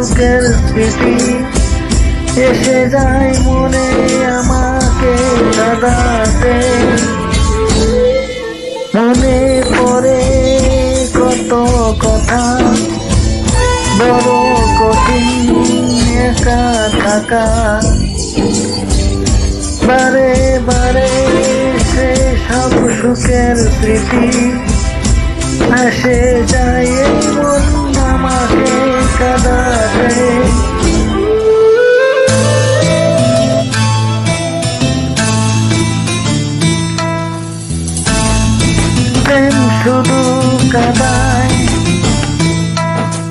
সুখের স্মৃতি এসে যায় মনে আমাকে কাঁদাতে। মনে পড়ে কত কথা, বড় কঠিন একা থাকা। বারে বারে সে সব সুখের স্মৃতি আসে যায় মন